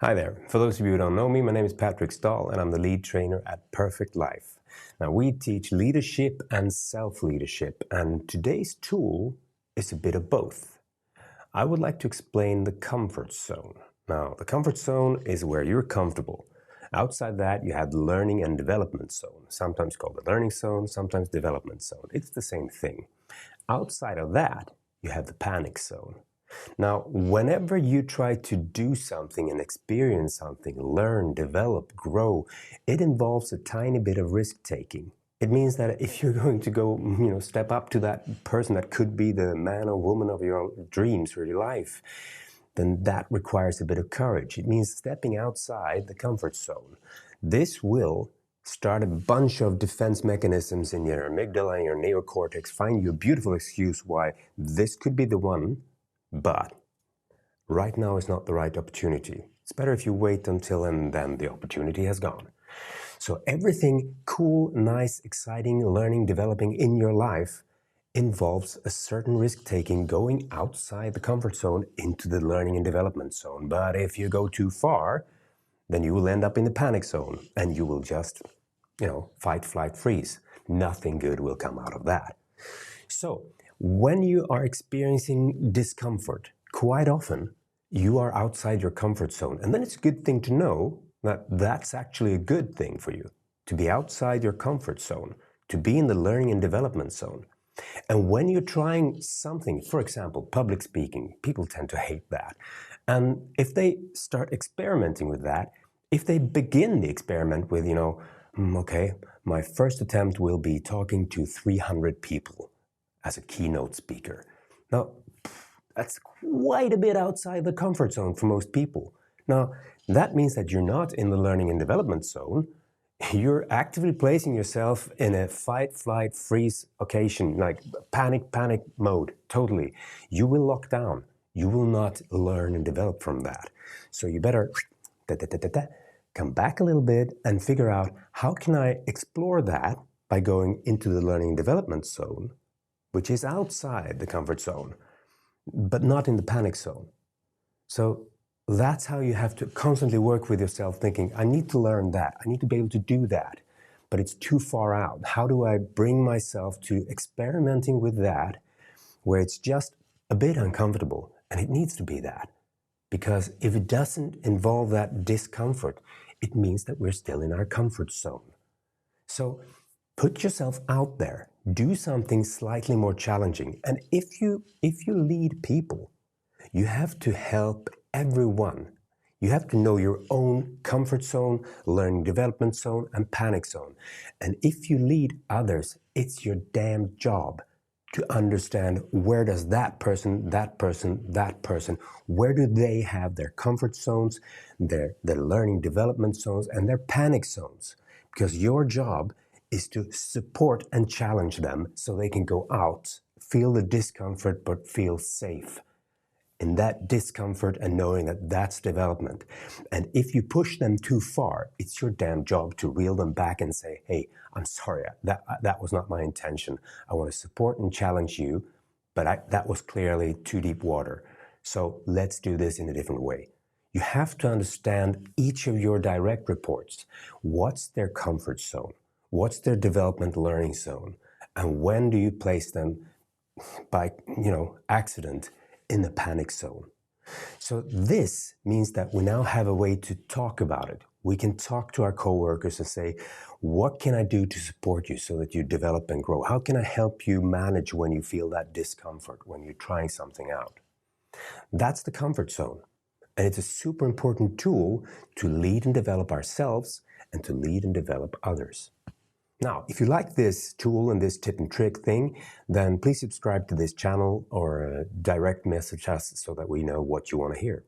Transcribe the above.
Hi there. For those of you who don't know me, my name is Patrick Stahl and I'm the lead trainer at Perfect Life. Now, we teach leadership and self-leadership, and today's tool is a bit of both. I would like to explain the comfort zone. Now, the comfort zone is where you're comfortable. Outside that, you have the learning and development zone, sometimes called the learning zone, sometimes development zone. It's the same thing. Outside of that, you have the panic zone. Now, whenever you try to do something and experience something, learn, develop, grow, it involves a tiny bit of risk-taking. It means that if you're going to go, step up to that person that could be the man or woman of your dreams or your life, then that requires a bit of courage. It means stepping outside the comfort zone. This will start a bunch of defense mechanisms in your amygdala and your neocortex, find you a beautiful excuse why this could be the one, but right now is not the right opportunity. It's better if you wait until and then the opportunity has gone. So everything cool, nice, exciting, learning, developing in your life involves a certain risk-taking going outside the comfort zone into the learning and development zone. But if you go too far, then you will end up in the panic zone and you will just, fight, flight, freeze. Nothing good will come out of that. So when you are experiencing discomfort, quite often you are outside your comfort zone. And then it's a good thing to know that that's actually a good thing for you, to be outside your comfort zone, to be in the learning and development zone. And when you're trying something, for example, public speaking, people tend to hate that. And if they start experimenting with that, if they begin the experiment with, okay, my first attempt will be talking to 300 people as a keynote speaker. Now, that's quite a bit outside the comfort zone for most people. Now, that means that you're not in the learning and development zone. You're actively placing yourself in a fight, flight, freeze occasion, like panic mode, totally. You will lock down. You will not learn and develop from that. So you better come back a little bit and figure out how can I explore that by going into the learning and development zone, which is outside the comfort zone, but not in the panic zone. So that's how you have to constantly work with yourself, thinking, I need to learn that. I need to be able to do that, but it's too far out. How do I bring myself to experimenting with that where it's just a bit uncomfortable? And it needs to be that, because if it doesn't involve that discomfort, it means that we're still in our comfort zone. So put yourself out there, do something slightly more challenging. And if you lead people, you have to help everyone. You have to know your own comfort zone, learning development zone, and panic zone. And if you lead others, it's your damn job to understand where does that person, where do they have their comfort zones, their learning development zones, and their panic zones. Because your job is to support and challenge them so they can go out, feel the discomfort, but feel safe in that discomfort and knowing that that's development. And if you push them too far, it's your damn job to reel them back and say, hey, I'm sorry, that was not my intention. I want to support and challenge you, but that was clearly too deep water. So let's do this in a different way. You have to understand each of your direct reports. What's their comfort zone? What's their development learning zone? And when do you place them by, accident in the panic zone? So this means that we now have a way to talk about it. We can talk to our coworkers and say, what can I do to support you so that you develop and grow? How can I help you manage when you feel that discomfort, when you're trying something out? That's the comfort zone. And it's a super important tool to lead and develop ourselves and to lead and develop others. Now, if you like this tool and this tip and trick thing, then please subscribe to this channel or direct message us so that we know what you want to hear.